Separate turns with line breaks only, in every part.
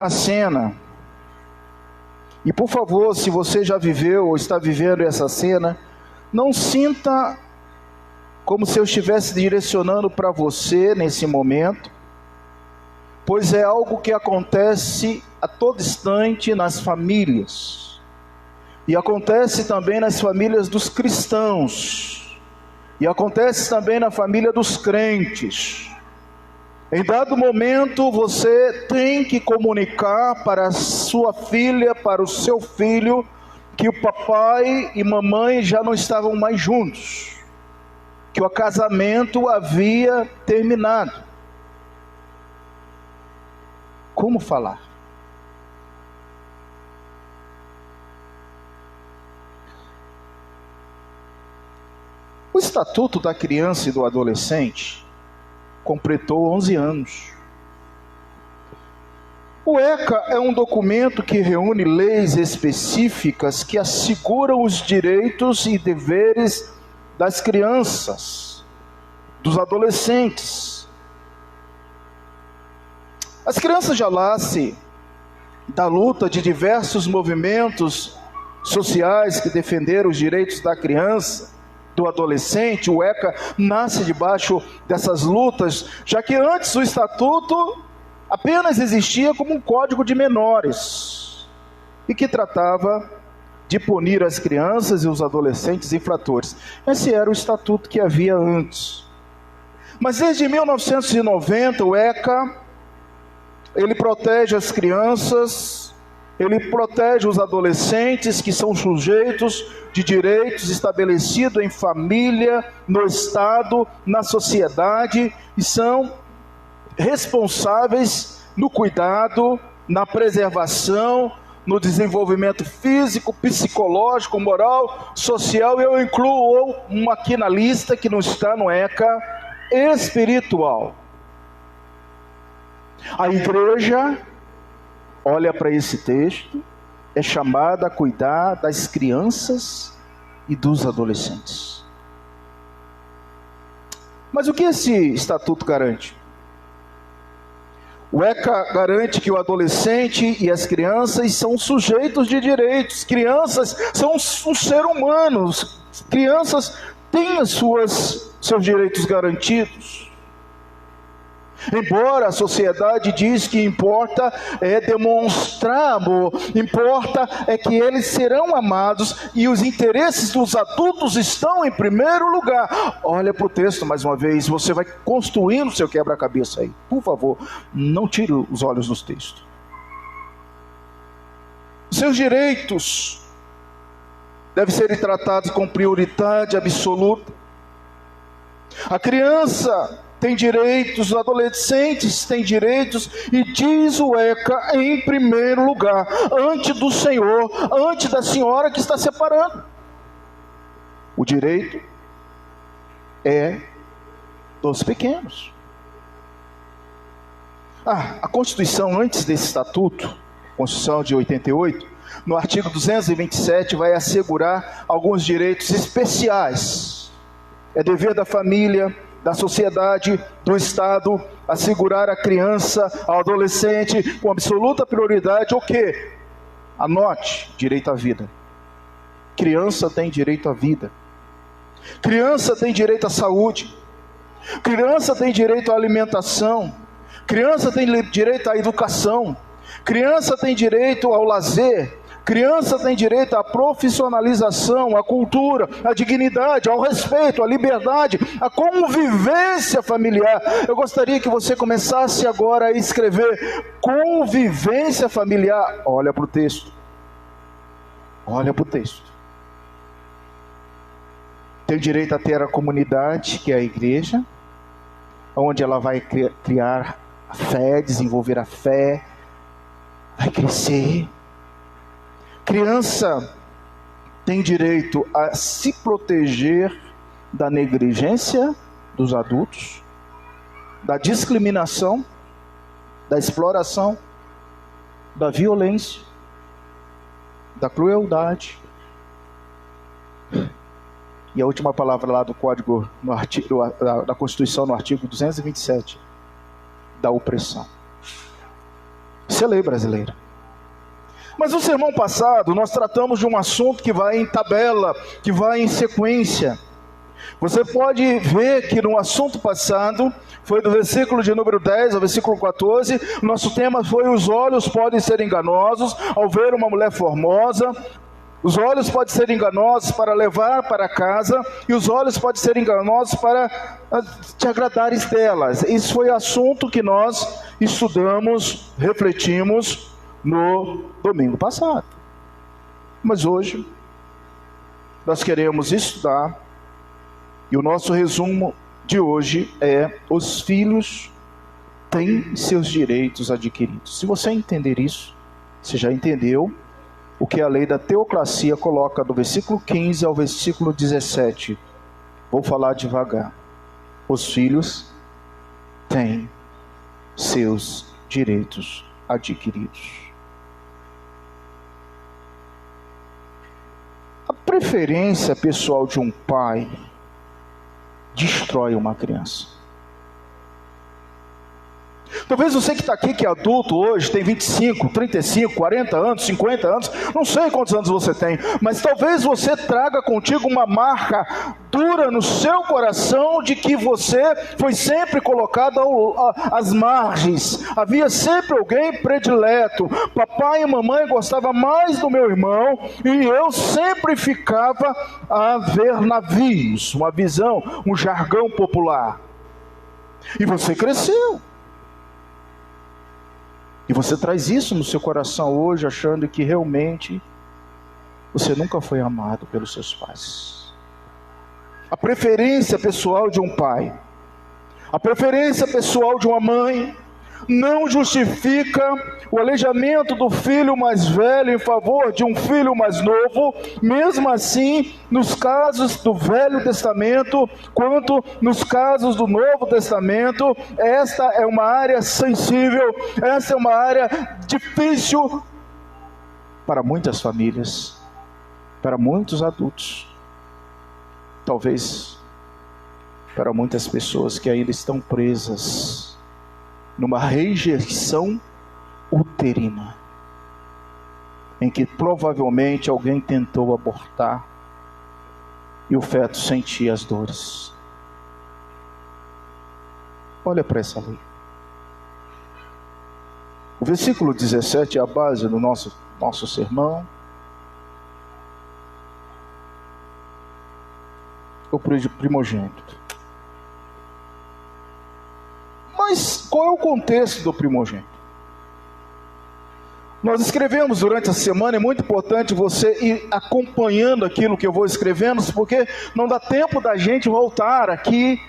a cena. E por favor, se você já viveu ou está vivendo essa cena, não sinta como se eu estivesse direcionando para você nesse momento, pois é algo que acontece a todo instante nas famílias. E acontece também nas famílias dos cristãos. E acontece também na família dos crentes. Em dado momento, você tem que comunicar para a sua filha, para o seu filho, que o papai e mamãe já não estavam mais juntos, que o casamento havia terminado. Como falar? O Estatuto da Criança e do Adolescente completou 11 anos. O ECA é um documento que reúne leis específicas que asseguram os direitos e deveres das crianças, dos adolescentes. As crianças já nascem da luta de diversos movimentos sociais que defenderam os direitos da criança, do adolescente. O ECA nasce debaixo dessas lutas, já que antes o estatuto apenas existia como um código de menores, e que tratava de punir as crianças e os adolescentes infratores. Esse era o estatuto que havia antes. Mas desde 1990, o ECA, ele protege as crianças, ele protege os adolescentes, que são sujeitos de direitos estabelecidos em família, no Estado, na sociedade, e são responsáveis no cuidado, na preservação, no desenvolvimento físico, psicológico, moral, social. Eu incluo uma aqui na lista que não está no ECA, espiritual. A igreja olha para esse texto, é chamada a cuidar das crianças e dos adolescentes. Mas o que esse estatuto garante? O ECA garante que o adolescente e as crianças são sujeitos de direitos. Crianças são um ser humano. Crianças têm seus direitos garantidos. Embora a sociedade diz que importa é demonstrar amor, importa é que eles serão amados e os interesses dos adultos estão em primeiro lugar. Olha para o texto mais uma vez, você vai construindo o seu quebra-cabeça aí. Por favor, não tire os olhos dos textos. Seus direitos devem ser tratados com prioridade absoluta. A criança tem direitos, os adolescentes têm direitos, e diz o ECA em primeiro lugar, antes do Senhor, antes da senhora que está separando. O direito é dos pequenos. A Constituição, antes desse estatuto, a Constituição de 88, no artigo 227, vai assegurar alguns direitos especiais. É dever da família, da sociedade, do Estado, assegurar a criança, ao adolescente, com absoluta prioridade, o quê? Anote: direito à vida. Criança tem direito à vida. Criança tem direito à saúde. Criança tem direito à alimentação. Criança tem direito à educação. Criança tem direito ao lazer. Criança tem direito à profissionalização, à cultura, à dignidade, ao respeito, à liberdade, à convivência familiar. Eu gostaria que você começasse agora a escrever convivência familiar. Olha para o texto. Olha para o texto. Tem direito a ter a comunidade, que é a igreja, onde ela vai criar a fé, desenvolver a fé, vai crescer. Criança tem direito a se proteger da negligência dos adultos, da discriminação, da exploração, da violência, da crueldade. E a última palavra lá do Código, da Constituição, no artigo 227, da opressão. Isso é lei brasileira. Mas no sermão passado, nós tratamos de um assunto que vai em tabela, que vai em sequência. Você pode ver que no assunto passado, foi do versículo de número 10 ao versículo 14, nosso tema foi: os olhos podem ser enganosos ao ver uma mulher formosa. Os olhos podem ser enganosos para levar para casa, e os olhos podem ser enganosos para te agradares delas. Esse foi o assunto que nós estudamos, refletimos no domingo passado. Mas hoje, nós queremos estudar, e o nosso resumo de hoje é: os filhos têm seus direitos adquiridos. Se você entender isso, você já entendeu o que a lei da teocracia coloca do versículo 15 ao versículo 17. Vou falar devagar. Os filhos têm seus direitos adquiridos. A preferência pessoal de um pai destrói uma criança. Talvez você que está aqui, que é adulto hoje, tem 25, 35, 40 anos, 50 anos, não sei quantos anos você tem, mas talvez você traga contigo uma marca dura no seu coração de que você foi sempre colocado às margens. Havia sempre alguém predileto. Papai e mamãe gostavam mais do meu irmão e eu sempre ficava a ver navios, uma visão, um jargão popular. E você cresceu. E você traz isso no seu coração hoje, achando que realmente você nunca foi amado pelos seus pais. A preferência pessoal de um pai, a preferência pessoal de uma mãe, não justifica o aleijamento do filho mais velho em favor de um filho mais novo, mesmo assim, nos casos do Velho Testamento, quanto nos casos do Novo Testamento. Esta é uma área sensível, esta é uma área difícil para muitas famílias, para muitos adultos, talvez para muitas pessoas que ainda estão presas numa rejeição uterina, em que provavelmente alguém tentou abortar e o feto sentia as dores. Olha para essa lei. O versículo 17 é a base do nosso sermão. O primogênito. Mas qual é o contexto do primogênito? Nós escrevemos durante a semana, é muito importante você ir acompanhando aquilo que eu vou escrevendo, porque não dá tempo da gente voltar aqui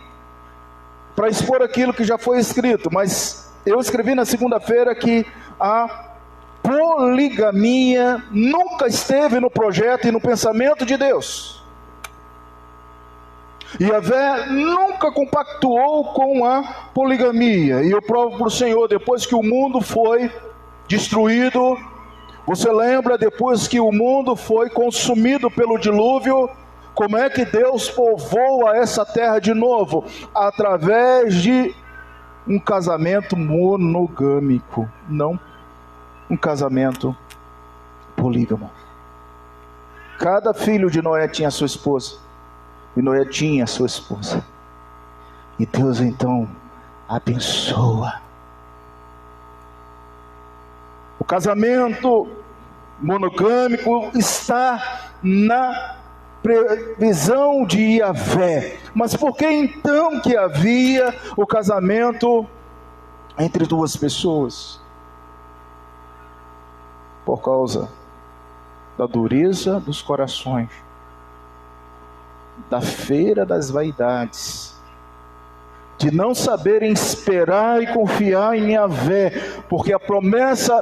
para expor aquilo que já foi escrito. Mas eu escrevi na segunda-feira que a poligamia nunca esteve no projeto e no pensamento de Deus. Yahvé nunca compactuou com a poligamia. E eu provo para o Senhor, depois que o mundo foi destruído, você lembra, depois que o mundo foi consumido pelo dilúvio, como é que Deus povoa essa terra de novo? Através de um casamento monogâmico, não um casamento polígamo. Cada filho de Noé tinha sua esposa, e Noé tinha sua esposa. E Deus então abençoa. O casamento monogâmico está na previsão de Yahvé. Mas por que então que havia o casamento entre duas pessoas? Por causa da dureza dos corações, da feira das vaidades, de não saberem esperar e confiar em Yahvé, porque a promessa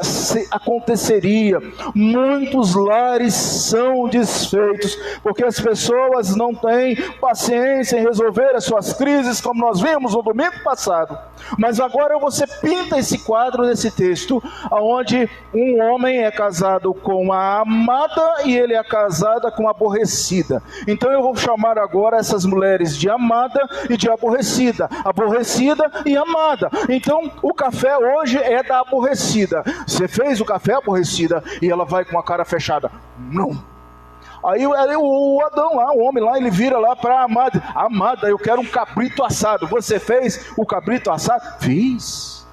aconteceria. Muitos lares são desfeitos, porque as pessoas não têm paciência em resolver as suas crises, como nós vimos no domingo passado. Mas agora você pinta esse quadro nesse texto, onde um homem é casado com a amada e ele é casada com a aborrecida. Então eu vou chamar agora essas mulheres de amada e de aborrecida. aborrecida e amada. Então, o café hoje é da aborrecida. Você fez o café aborrecida e ela vai com a cara fechada. Não. Aí o Adão lá, o homem lá, ele vira lá para a amada. Amada, eu quero um cabrito assado. Você fez o cabrito assado? Fiz.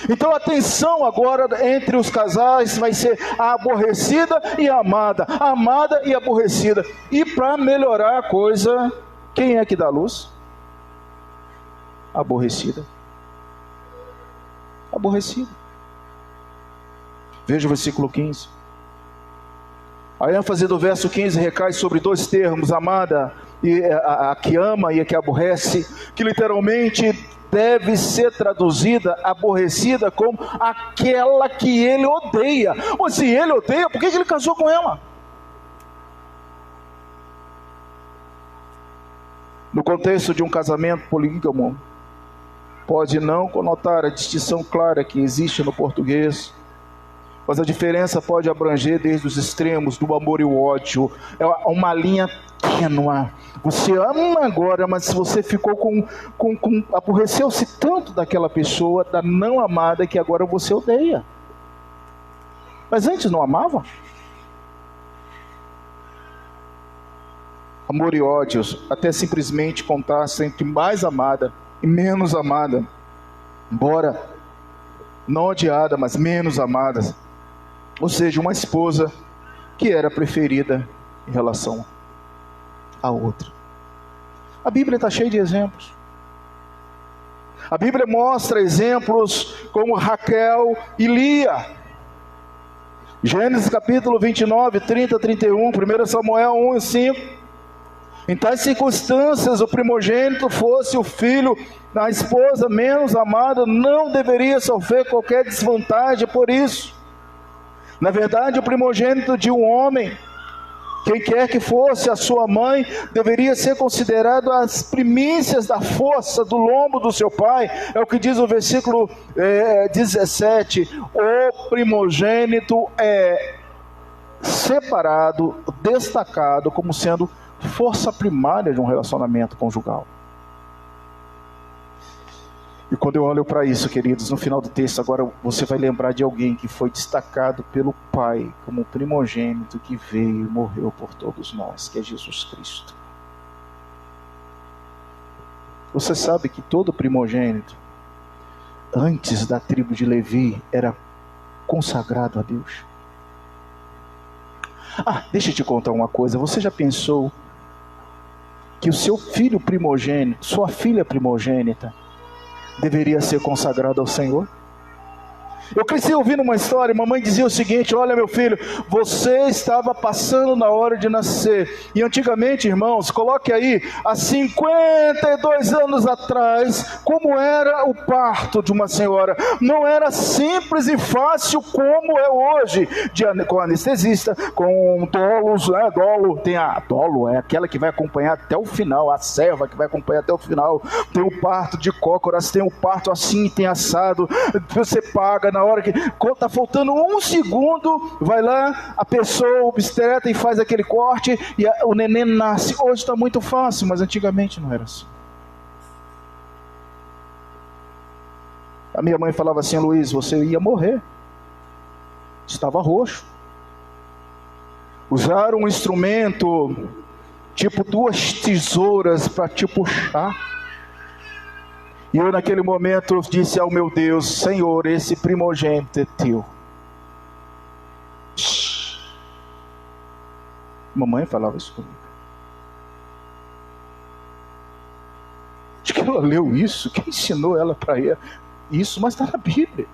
Então a tensão agora entre os casais vai ser a aborrecida e a amada e aborrecida. E para melhorar a coisa, quem é que dá luz? Aborrecida. Aborrecida. Veja o versículo 15. A ênfase do verso 15 recai sobre dois termos, amada e a que ama e a que aborrece, que literalmente deve ser traduzida, aborrecida, como aquela que ele odeia. Ou se ele odeia, por que ele casou com ela? No contexto de um casamento polígamo, pode não conotar a distinção clara que existe no português, mas a diferença pode abranger desde os extremos do amor e o ódio. É uma linha tênue. Você ama agora, mas se você ficou aborreceu-se tanto daquela pessoa, da não amada, que agora você odeia. Mas antes não amava? Amor e ódio, até simplesmente contraste entre mais amada e menos amada. Embora não odiada, mas menos amada. Ou seja, uma esposa que era preferida em relação a outra. A Bíblia está cheia de exemplos. A Bíblia mostra exemplos como Raquel e Lia. Gênesis capítulo 29, 30, 31, 1 Samuel 1 e 5. Em tais circunstâncias, o primogênito fosse o filho da esposa menos amada, não deveria sofrer qualquer desvantagem por isso. Na verdade, o primogênito de um homem, quem quer que fosse a sua mãe, deveria ser considerado as primícias da força do lombo do seu pai. É o que diz o versículo 17. O primogênito é separado, destacado, como sendo força primária de um relacionamento conjugal. E quando eu olho para isso, queridos, no final do texto, agora você vai lembrar de alguém que foi destacado pelo Pai como primogênito, que veio e morreu por todos nós, que é Jesus Cristo. Você sabe que todo primogênito, antes da tribo de Levi, era consagrado a Deus? Deixa eu te contar uma coisa. Você já pensou que o seu filho primogênito, sua filha primogênita, deveria ser consagrado ao Senhor? Eu cresci ouvindo uma história, mamãe dizia o seguinte: olha meu filho, você estava passando na hora de nascer. E antigamente, irmãos, coloque aí, há 52 anos atrás, como era o parto de uma senhora. Não era simples e fácil como é hoje, com anestesista, com dolos, dolo é aquela que vai acompanhar até o final, a serva que vai acompanhar até o final. Tem o parto de cócoras, tem o parto assim, tem assado, você paga na hora que está faltando 1 segundo, vai lá a pessoa obstetra e faz aquele corte e o neném nasce. Hoje está muito fácil, mas antigamente não era assim. A minha mãe falava assim: Luiz, você ia morrer, estava roxo. Usaram um instrumento tipo 2 tesouras para te puxar. E eu naquele momento disse ao meu Deus: Senhor, esse primogênito é teu. Mamãe falava isso comigo. Acho que ela leu isso. Quem ensinou ela para isso? Mas está na Bíblia.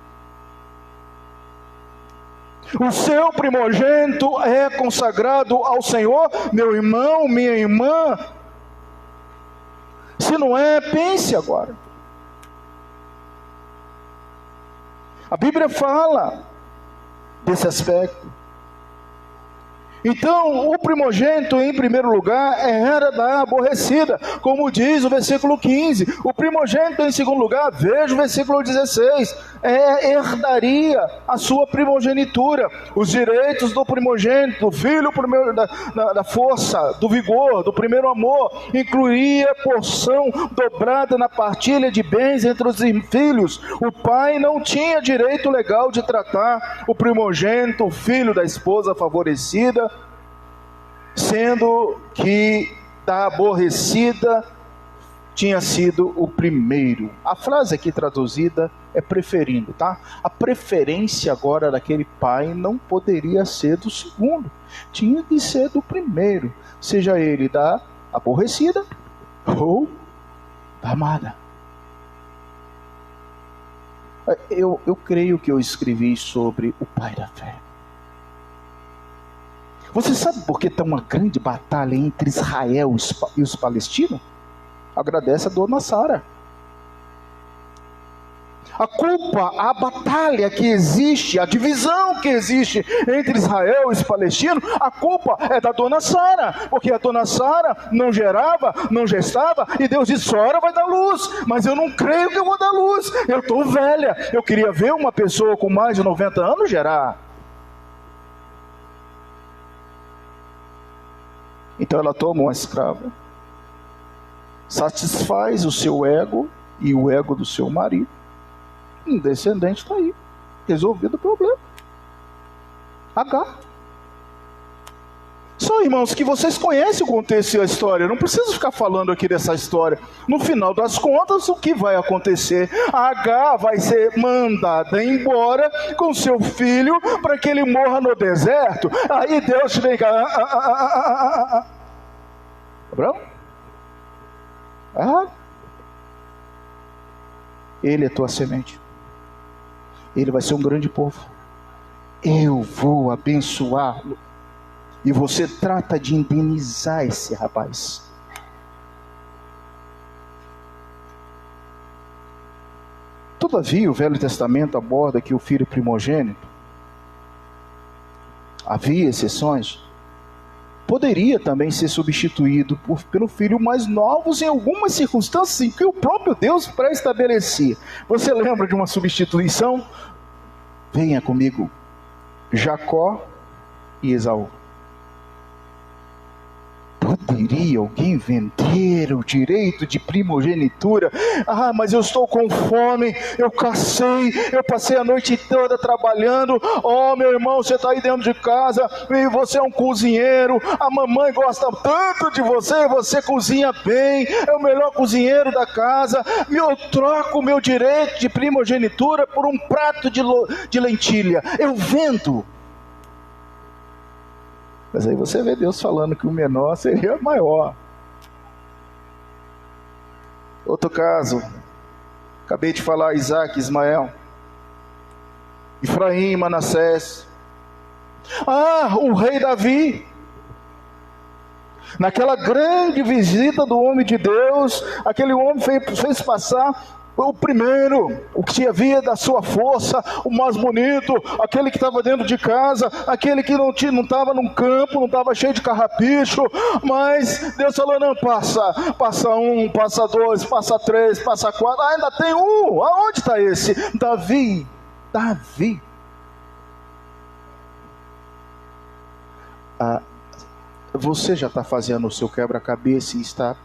O seu primogênito é consagrado ao Senhor. Meu irmão, minha irmã, se não é, pense agora. A Bíblia fala desse aspecto. Então, o primogênito, em primeiro lugar, era da aborrecida, como diz o versículo 15. O primogênito, em segundo lugar, veja o versículo 16. herdaria a sua primogenitura, os direitos do primogênito, do filho primeiro, da força, do vigor, do primeiro amor, incluía porção dobrada na partilha de bens entre os filhos. O pai não tinha direito legal de tratar o primogênito, o filho da esposa favorecida, sendo que da aborrecida tinha sido o primeiro. A frase aqui traduzida é preferindo, tá? A preferência agora daquele pai não poderia ser do segundo, tinha que ser do primeiro, seja ele da aborrecida ou da amada. Eu creio que eu escrevi sobre o pai da fé. Você sabe por que está uma grande batalha entre Israel e os palestinos? Agradece a dona Sara. A culpa, a batalha que existe, a divisão que existe entre Israel e os palestinos, a culpa é da dona Sara, porque a dona Sara não gerava, não gestava, e Deus disse: Sara vai dar luz, mas eu não creio que eu vou dar luz, eu estou velha, eu queria ver uma pessoa com mais de 90 anos gerar. Então ela toma uma escrava, satisfaz o seu ego e o ego do seu marido. Um descendente está aí, resolvido o problema. Agar. Só, irmãos, que vocês conhecem o contexto e a história. Eu não preciso ficar falando aqui dessa história. No final das contas, o que vai acontecer? Agar vai ser mandada embora com seu filho para que ele morra no deserto. Aí Deus vem cá. Abraão? Ele é tua semente. Ele vai ser um grande povo. Eu vou abençoá-lo. E você trata de indenizar esse rapaz. Todavia, o Velho Testamento aborda que o filho primogênito, havia exceções, poderia também ser substituído pelo filho mais novo em algumas circunstâncias em que o próprio Deus pré-estabelecia. Você lembra de uma substituição? Venha comigo, Jacó e Esaú. Poderia alguém vender o direito de primogenitura? Mas eu estou com fome, eu cacei, eu passei a noite toda trabalhando. Meu irmão, você está aí dentro de casa e você é um cozinheiro, a mamãe gosta tanto de você, você cozinha bem, é o melhor cozinheiro da casa, e eu troco o meu direito de primogenitura por um prato de lentilha, eu vendo. Mas aí você vê Deus falando que o menor seria maior. Outro caso, acabei de falar, Isaac, Ismael, Efraim, Manassés. O rei Davi, naquela grande visita do homem de Deus, aquele homem fez passar o primeiro, o que havia da sua força, o mais bonito, aquele que estava dentro de casa, aquele que não estava num campo, não estava cheio de carrapicho, mas Deus falou: não, passa um, passa dois, passa três, passa quatro, ainda tem um, aonde está esse? Davi. Você já está fazendo o seu quebra-cabeça e está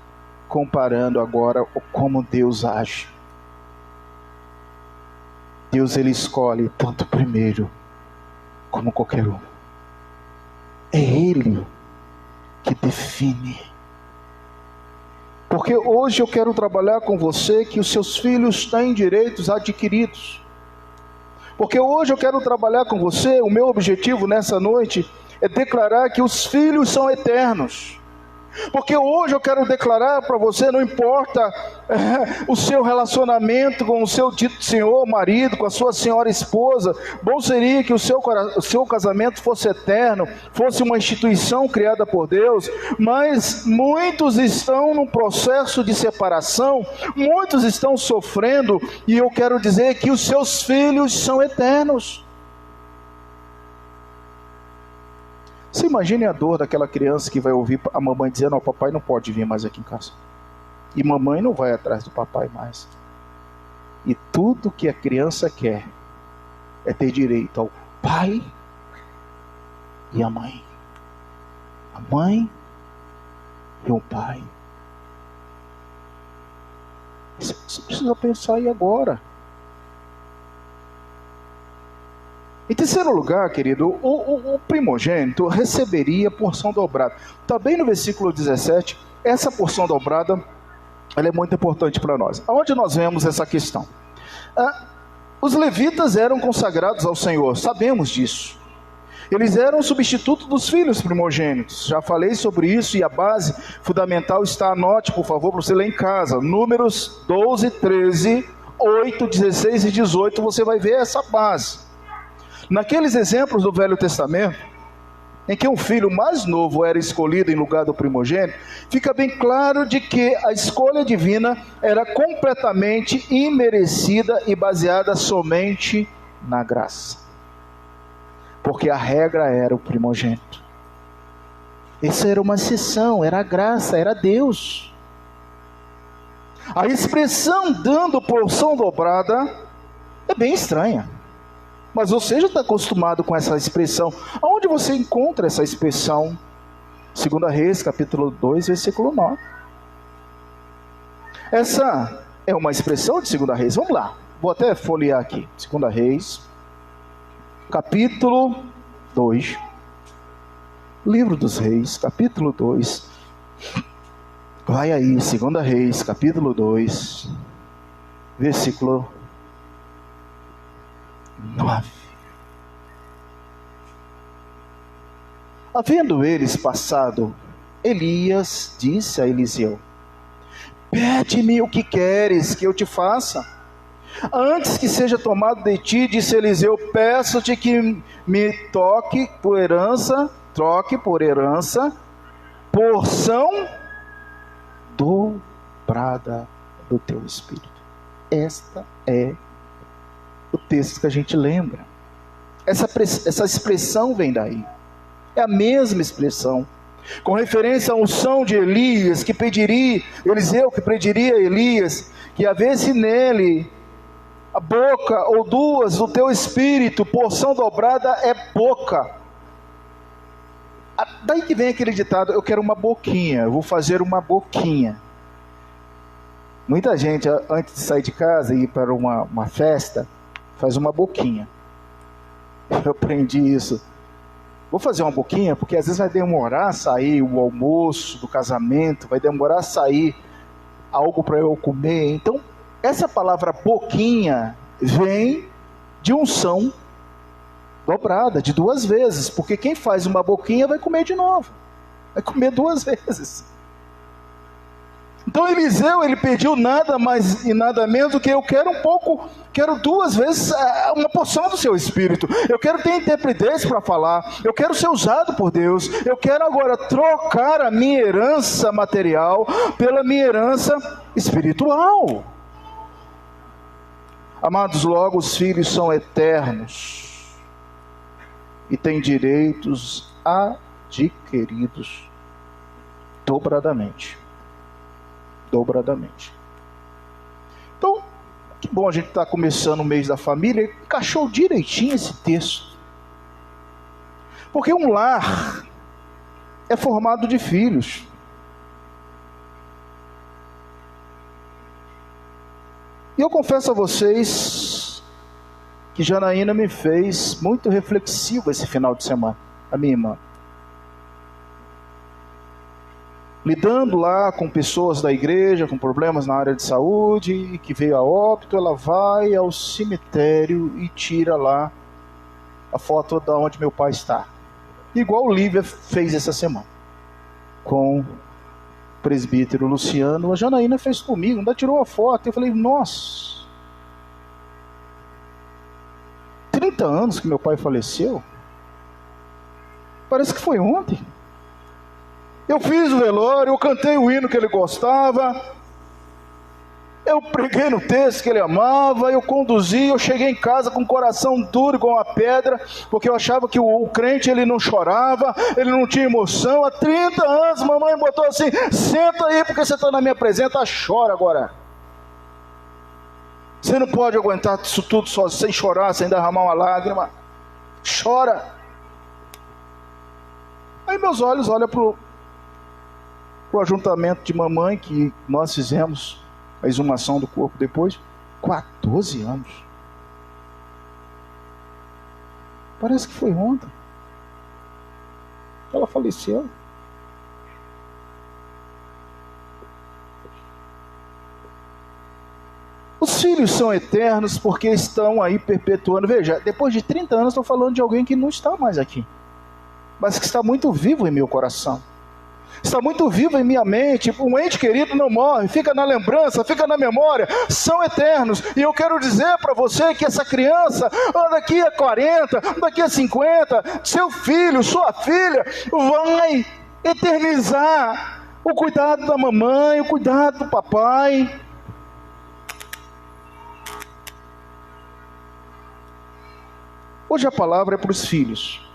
comparando agora como Deus age. Deus, ele escolhe tanto o primeiro como qualquer um. É Ele que define. Porque hoje eu quero trabalhar com você que os seus filhos têm direitos adquiridos. Porque hoje eu quero trabalhar com você, o meu objetivo nessa noite é declarar que os filhos são eternos. Porque hoje eu quero declarar para você, não importa o seu relacionamento com o seu dito senhor marido, com a sua senhora esposa, bom seria que o seu casamento fosse eterno, fosse uma instituição criada por Deus, mas muitos estão num processo de separação, muitos estão sofrendo, e eu quero dizer que os seus filhos são eternos. Você imagine a dor daquela criança que vai ouvir a mamãe dizendo: o papai não pode vir mais aqui em casa. E mamãe não vai atrás do papai mais. E tudo que a criança quer é ter direito ao pai e a mãe. A mãe e o pai. Você precisa pensar aí agora. Em terceiro lugar, querido, o primogênito receberia porção dobrada. Está bem no versículo 17, essa porção dobrada, ela é muito importante para nós. Aonde nós vemos essa questão? Os levitas eram consagrados ao Senhor, sabemos disso. Eles eram o substituto dos filhos primogênitos. Já falei sobre isso e a base fundamental está, anote por favor, para você ler em casa. Números 12, 13, 8, 16 e 18, você vai ver essa base. Naqueles exemplos do Velho Testamento, em que um filho mais novo era escolhido em lugar do primogênito, fica bem claro de que a escolha divina era completamente imerecida e baseada somente na graça. Porque a regra era o primogênito. Essa era uma exceção, era a graça, era Deus. A expressão dando porção dobrada é bem estranha. Mas você já está acostumado com essa expressão. Aonde você encontra essa expressão? 2 Reis, capítulo 2, versículo 9. Essa é uma expressão de 2 Reis. Vamos lá. Vou até folhear aqui. 2 Reis, capítulo 2. Livro dos Reis, capítulo 2. Vai aí, 2 Reis, capítulo 2, versículo 9. Havendo eles passado, Elias disse a Eliseu: pede-me o que queres que eu te faça. Antes que seja tomado de ti, disse Eliseu, peço-te que me troque por herança porção dobrada do teu espírito. Esta é o texto que a gente lembra. Essa expressão vem daí. É a mesma expressão. Com referência à unção de Elias, Eliseu que pediria a Elias, que havesse nele a boca ou duas do teu espírito, porção dobrada é boca. Daí que vem aquele ditado, eu quero uma boquinha, eu vou fazer uma boquinha. Muita gente, antes de sair de casa e ir para uma festa, faz uma boquinha. Eu aprendi isso. Vou fazer uma boquinha, porque às vezes vai demorar a sair o almoço do casamento, vai demorar a sair algo para eu comer. Então, essa palavra boquinha vem de unção dobrada, de 2 vezes, porque quem faz uma boquinha vai comer de novo, vai comer 2 vezes. Então Eliseu, ele pediu nada mais e nada menos do que eu quero quero 2 vezes uma porção do seu espírito, eu quero ter intrepidez para falar, eu quero ser usado por Deus, eu quero agora trocar a minha herança material pela minha herança espiritual. Amados, logo os filhos são eternos e têm direitos adquiridos dobradamente. Então, que bom a gente estar começando o mês da família, encaixou direitinho esse texto. Porque um lar é formado de filhos. E eu confesso a vocês que Janaína me fez muito reflexivo esse final de semana, a minha irmã. Lidando lá com pessoas da igreja, com problemas na área de saúde, que veio a óbito, ela vai ao cemitério e tira lá a foto de onde meu pai está. Igual o Lívia fez essa semana, com o presbítero Luciano. A Janaína fez comigo, ainda tirou a foto. Eu falei, nossa, 30 anos que meu pai faleceu? Parece que foi ontem. Eu fiz o velório, eu cantei o hino que ele gostava, eu preguei no texto que ele amava, eu conduzi, eu cheguei em casa com o coração duro igual uma pedra, porque eu achava que o crente ele não chorava, ele não tinha emoção. Há 30 anos mamãe botou assim, senta aí porque você está na minha presença, chora agora. Você não pode aguentar isso tudo só, sem chorar, sem derramar uma lágrima. Chora. Aí meus olhos olham para o ajuntamento de mamãe, que nós fizemos a exumação do corpo depois, 14 anos. Parece que foi ontem. Ela faleceu. Os filhos são eternos porque estão aí perpetuando. Veja, depois de 30 anos estou falando de alguém que não está mais aqui, mas que está muito vivo em meu coração. Está muito vivo em minha mente. Um ente querido não morre, fica na lembrança, fica na memória. São eternos. E eu quero dizer para você que essa criança, daqui a 40, daqui a 50, seu filho, sua filha, vai eternizar o cuidado da mamãe, o cuidado do papai. Hoje a palavra é para os filhos,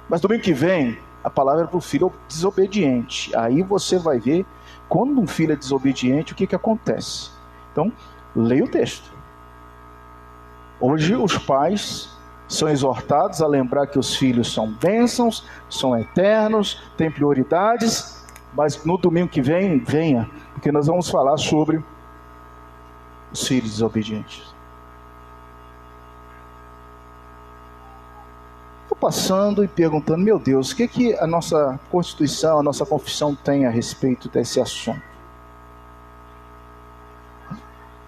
mas domingo que vem a palavra é para o filho desobediente. Aí você vai ver, quando um filho é desobediente, o que acontece. Então, leia o texto. Hoje os pais são exortados a lembrar que os filhos são bênçãos, são eternos, têm prioridades, mas no domingo que vem, venha, porque nós vamos falar sobre os filhos desobedientes. Passando e perguntando, meu Deus, o que a nossa Constituição, a nossa Confissão tem a respeito desse assunto?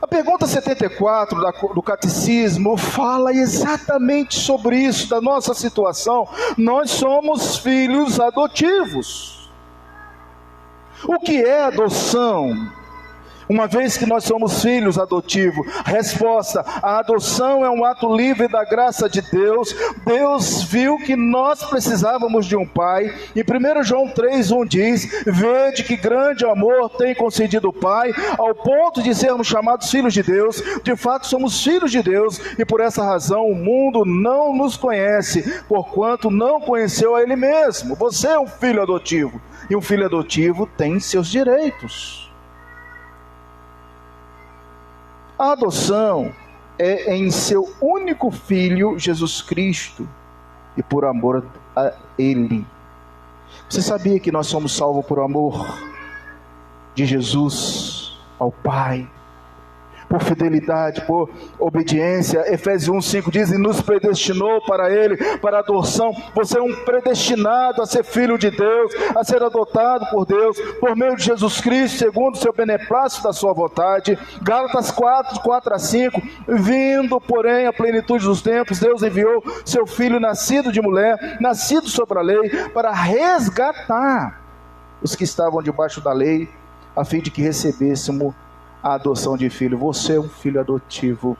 A pergunta 74 do Catecismo fala exatamente sobre isso, da nossa situação. Nós somos filhos adotivos. O que é adoção? Uma vez que nós somos filhos adotivos, resposta: a adoção é um ato livre da graça de Deus. Deus viu que nós precisávamos de um pai. Em 1 João 3:1 diz: vede que grande amor tem concedido o Pai, ao ponto de sermos chamados filhos de Deus. De fato somos filhos de Deus, e por essa razão o mundo não nos conhece, porquanto não conheceu a Ele mesmo. Você é um filho adotivo, e um filho adotivo tem seus direitos. A adoção é em seu único Filho, Jesus Cristo, e por amor a Ele. Você sabia que nós somos salvos por amor de Jesus ao Pai? Por fidelidade, por obediência. Efésios 1:5 diz: e nos predestinou para Ele, para a adoção. Você é um predestinado a ser filho de Deus, a ser adotado por Deus, por meio de Jesus Cristo, segundo o seu beneplácito da sua vontade. Gálatas 4:4-5, vindo porém a plenitude dos tempos, Deus enviou seu Filho nascido de mulher, nascido sobre a lei, para resgatar os que estavam debaixo da lei, a fim de que recebêssemos a adoção de filho. Você é um filho adotivo,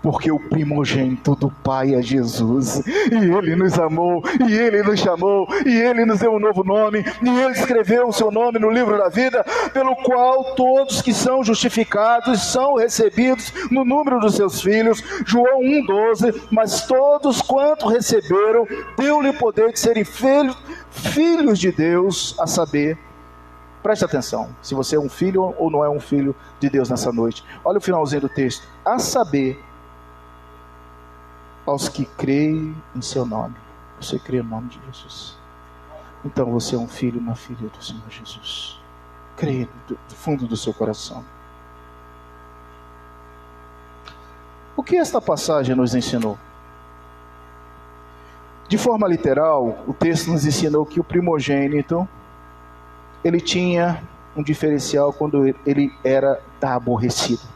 porque o primogênito do Pai é Jesus, e Ele nos amou, e Ele nos chamou, e Ele nos deu um novo nome, e Ele escreveu o seu nome no livro da vida, pelo qual todos que são justificados são recebidos no número dos seus filhos. João 1:12, mas todos quanto receberam, deu-lhe o poder de serem filhos de Deus, a saber, preste atenção, se você é um filho ou não é um filho de Deus nessa noite. Olha o finalzinho do texto: a saber, aos que creem em seu nome. Você crê no nome de Jesus, então você é um filho, uma filha do Senhor Jesus. Creia do fundo do seu coração. O que esta passagem nos ensinou? De forma literal, o texto nos ensinou que o primogênito, ele tinha um diferencial quando ele era aborrecido.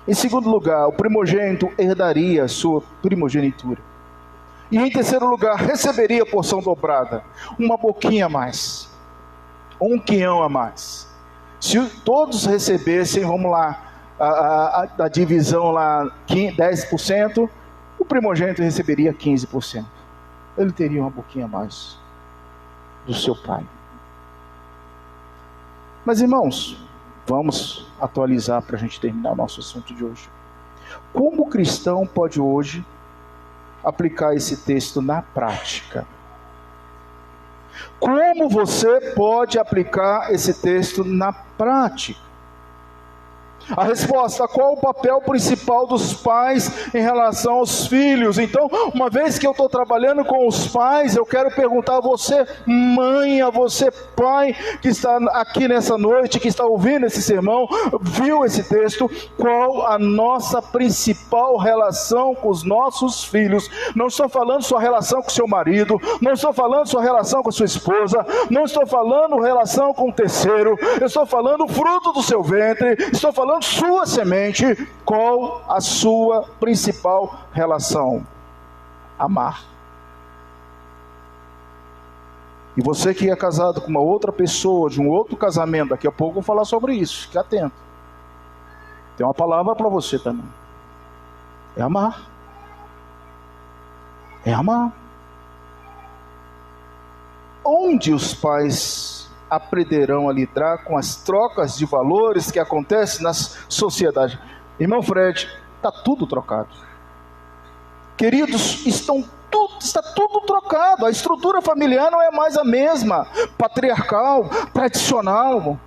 Em segundo lugar, o primogênito herdaria a sua primogenitura. E em terceiro lugar, receberia a porção dobrada, uma boquinha a mais, um quinhão a mais. Se todos recebessem, vamos lá, a divisão lá, 10%, o primogênito receberia 15%. Ele teria uma boquinha a mais do seu pai. Mas irmãos, vamos atualizar para a gente terminar o nosso assunto de hoje. Como o cristão pode hoje aplicar esse texto na prática? Como você pode aplicar esse texto na prática? A resposta: qual o papel principal dos pais em relação aos filhos? Então, uma vez que eu estou trabalhando com os pais, eu quero perguntar a você, mãe, a você, pai, que está aqui nessa noite, que está ouvindo esse sermão, viu esse texto, qual a nossa principal relação com os nossos filhos? Não estou falando sua relação com seu marido, não estou falando sua relação com a sua esposa, não estou falando relação com o terceiro, eu estou falando fruto do seu ventre, estou falando sua semente. Qual a sua principal relação? Amar. E você que é casado com uma outra pessoa, de um outro casamento, daqui a pouco eu vou falar sobre isso, fique atento. Tem uma palavra para você também. É amar. É amar. Onde os pais aprenderão a lidar com as trocas de valores que acontecem na sociedade? Irmão Fred, está tudo trocado. Queridos, está tudo trocado. A estrutura familiar não é mais a mesma, patriarcal, tradicional.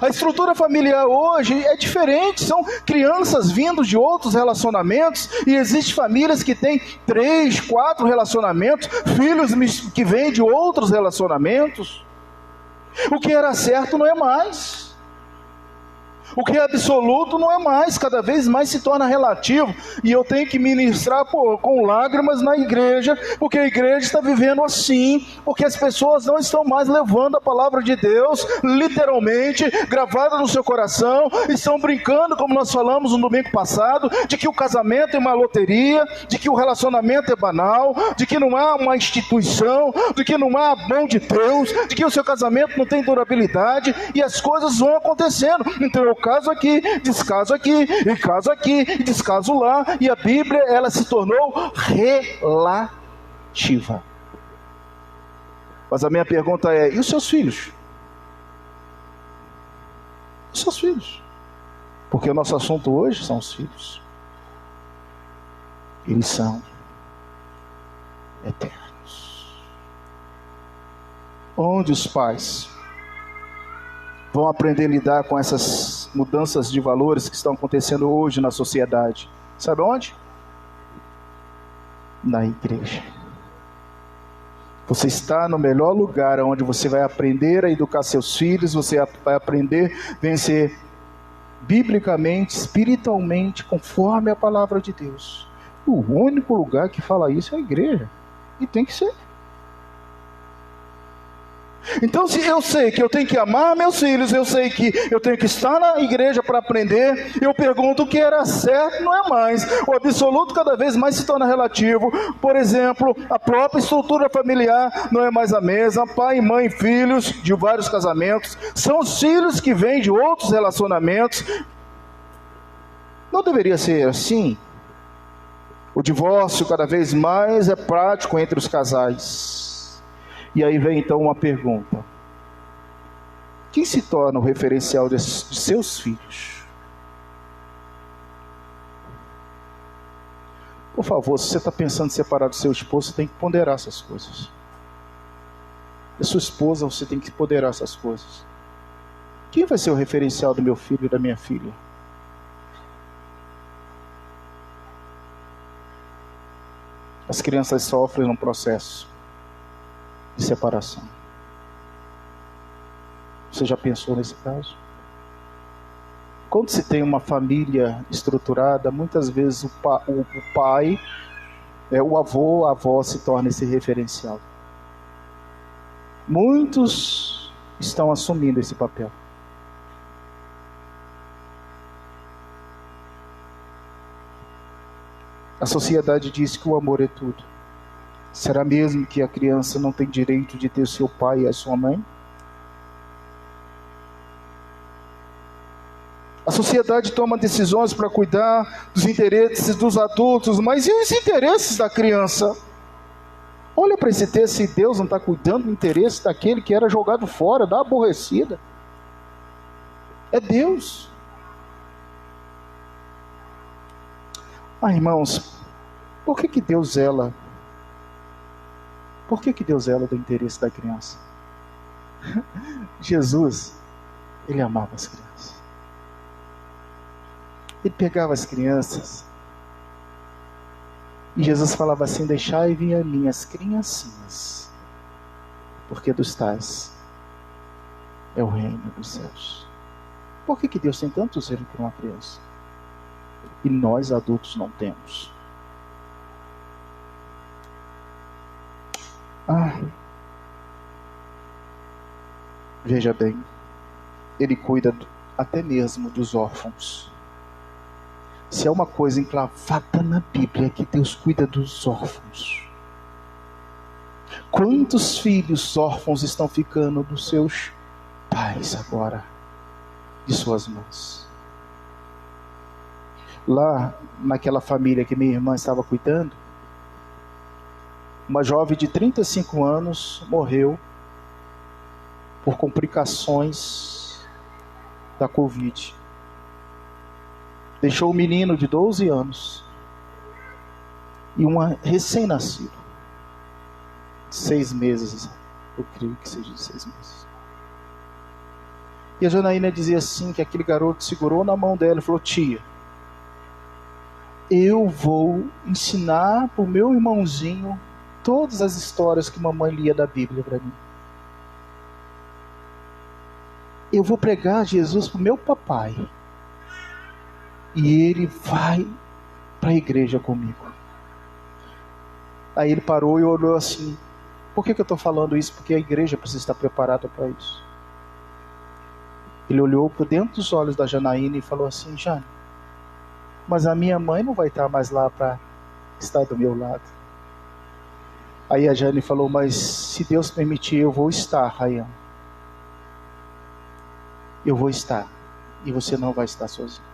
A estrutura familiar hoje é diferente, são crianças vindo de outros relacionamentos, e existem famílias que têm 3, 4 relacionamentos, filhos que vêm de outros relacionamentos. O que era certo não é mais. O que é absoluto não é mais, cada vez mais se torna relativo. E eu tenho que ministrar com lágrimas na igreja, porque a igreja está vivendo assim, porque as pessoas não estão mais levando a palavra de Deus, literalmente, gravada no seu coração, estão brincando, como nós falamos no domingo passado, de que o casamento é uma loteria, de que o relacionamento é banal, de que não há uma instituição, de que não há a mão de Deus, de que o seu casamento não tem durabilidade, e as coisas vão acontecendo. Então eu caso aqui, descaso aqui, e caso aqui, e descaso lá, e a Bíblia, ela se tornou relativa. Mas a minha pergunta é: e os seus filhos? Os seus filhos? Porque o nosso assunto hoje são os filhos. Eles são eternos. Onde os pais vão aprender a lidar com essas mudanças de valores que estão acontecendo hoje na sociedade? Sabe onde? Na igreja. Você está no melhor lugar onde você vai aprender a educar seus filhos, você vai aprender a vencer biblicamente, espiritualmente, conforme a palavra de Deus. O único lugar que fala isso é a igreja. E tem que ser. Então, se eu sei que eu tenho que amar meus filhos, eu sei que eu tenho que estar na igreja para aprender, eu pergunto: o que era certo não é mais. O absoluto cada vez mais se torna relativo. Por exemplo, a própria estrutura familiar não é mais a mesma. Pai, mãe, filhos de vários casamentos, são os filhos que vêm de outros relacionamentos. Não deveria ser assim? O divórcio cada vez mais é prático entre os casais. E aí vem então uma pergunta: quem se torna o referencial de seus filhos? Por favor, se você está pensando em separar do seu esposo, você tem que ponderar essas coisas. Da sua esposa, você tem que ponderar essas coisas. Quem vai ser o referencial do meu filho e da minha filha? As crianças sofrem num processo de separação. Você já pensou nesse caso? Quando se tem uma família estruturada, muitas vezes o pai, o avô, a avó se torna esse referencial. Muitos estão assumindo esse papel. A sociedade diz que o amor é tudo. Será mesmo que a criança não tem direito de ter seu pai e a sua mãe? A sociedade toma decisões para cuidar dos interesses dos adultos, mas e os interesses da criança? Olha para esse texto, se Deus não está cuidando do interesse daquele que era jogado fora, da aborrecida. É Deus. Irmãos, por que Deus zela? Por que Deus zela do interesse da criança? Jesus, Ele amava as crianças. Ele pegava as crianças. E Jesus falava assim: deixai vir a mim as criancinhas, porque dos tais é o reino dos céus. Por que Deus tem tanto zelo por uma criança? E nós adultos não temos. Veja bem, Ele cuida até mesmo dos órfãos. Se é uma coisa enclavada na Bíblia, que Deus cuida dos órfãos. Quantos filhos órfãos estão ficando dos seus pais agora, de suas mãos? Lá naquela família que minha irmã estava cuidando, uma jovem de 35 anos morreu por complicações da Covid. Deixou um menino de 12 anos e uma recém-nascido, 6 meses, eu creio que seja de 6 meses. E a Janaína dizia assim, que aquele garoto segurou na mão dela e falou: tia, eu vou ensinar para o meu irmãozinho todas as histórias que mamãe lia da Bíblia para mim. Eu vou pregar Jesus para o meu papai. E ele vai para a igreja comigo. Aí ele parou e olhou assim: por que eu estou falando isso? Porque a igreja precisa estar preparada para isso. Ele olhou por dentro dos olhos da Janaína e falou assim: Jane, mas a minha mãe não vai estar mais lá para estar do meu lado. Aí a Jane falou: mas se Deus permitir, eu vou estar, Rayane. Eu vou estar. E você não vai estar sozinho.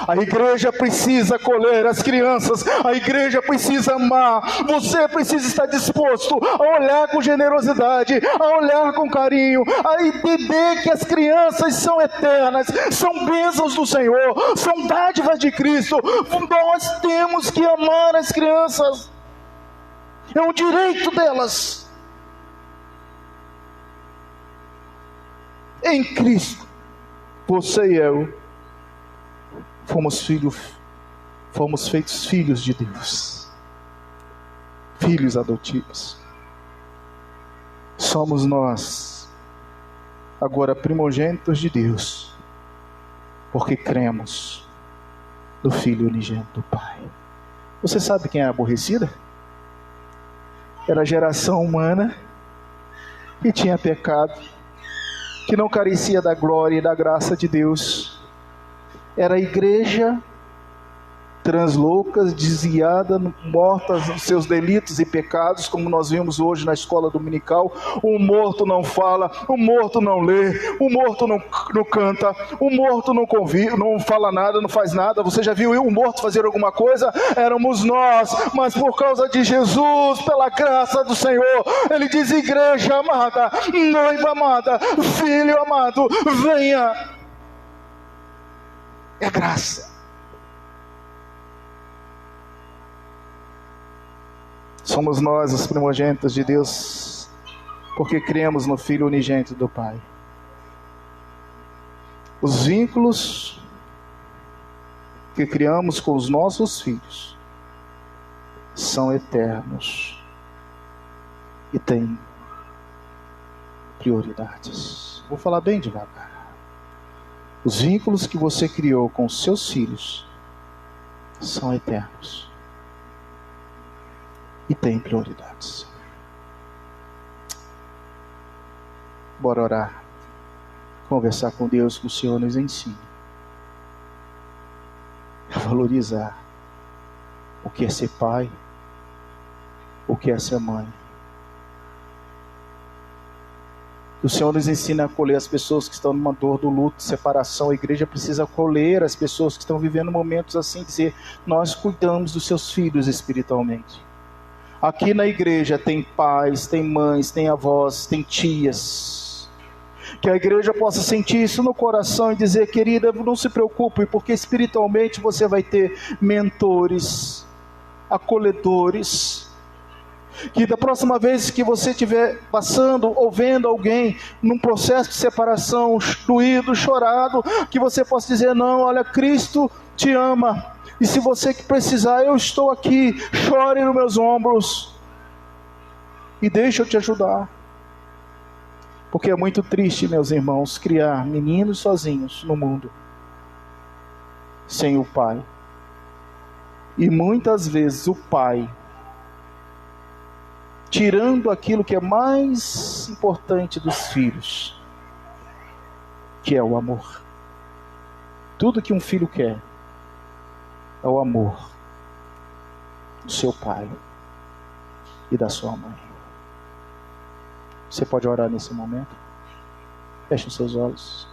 A igreja precisa acolher as crianças. A igreja precisa amar. Você precisa estar disposto a olhar com generosidade, a olhar com carinho, a entender que as crianças são eternas, são bênçãos do Senhor, são dádivas de Cristo. Nós temos que amar as crianças. É um direito delas. Em Cristo, você e eu fomos feitos filhos de Deus, filhos adotivos. Somos nós agora primogênitos de Deus, porque cremos no Filho unigênito do Pai. Você sabe quem é aborrecida? Era a geração humana que tinha pecado, que não carecia da glória e da graça de Deus. Era a igreja translouca, desviada, morta nos seus delitos e pecados, como nós vimos hoje na escola dominical. O morto não fala, o morto não lê, o morto não canta, o morto não convive, não fala nada, não faz nada. Você já viu o morto fazer alguma coisa? Éramos nós, mas por causa de Jesus, pela graça do Senhor, Ele diz: igreja amada, noiva amada, filho amado, venha. É graça. Somos nós os primogênitos de Deus, porque cremos no Filho unigênito do Pai. Os vínculos que criamos com os nossos filhos são eternos e têm prioridades. Vou falar bem devagar. Os vínculos que você criou com os seus filhos são eternos e têm prioridades. Bora orar, conversar com Deus, que o Senhor nos ensine a valorizar o que é ser pai, o que é ser mãe. Que o Senhor nos ensina a acolher as pessoas que estão numa dor do luto, separação. A igreja precisa acolher as pessoas que estão vivendo momentos assim, dizer: nós cuidamos dos seus filhos espiritualmente. Aqui na igreja tem pais, tem mães, tem avós, tem tias. Que a igreja possa sentir isso no coração e dizer: querida, não se preocupe, porque espiritualmente você vai ter mentores, acolhedores. Que da próxima vez que você estiver passando ou vendo alguém num processo de separação, doído, chorado, que você possa dizer: não, olha, Cristo te ama, e se você que precisar, eu estou aqui, chore nos meus ombros, e deixa eu te ajudar. Porque é muito triste, meus irmãos, criar meninos sozinhos no mundo, sem o pai. E muitas vezes o pai, tirando aquilo que é mais importante dos filhos, que é o amor. Tudo que um filho quer é o amor do seu pai e da sua mãe. Você pode orar nesse momento? Feche os seus olhos.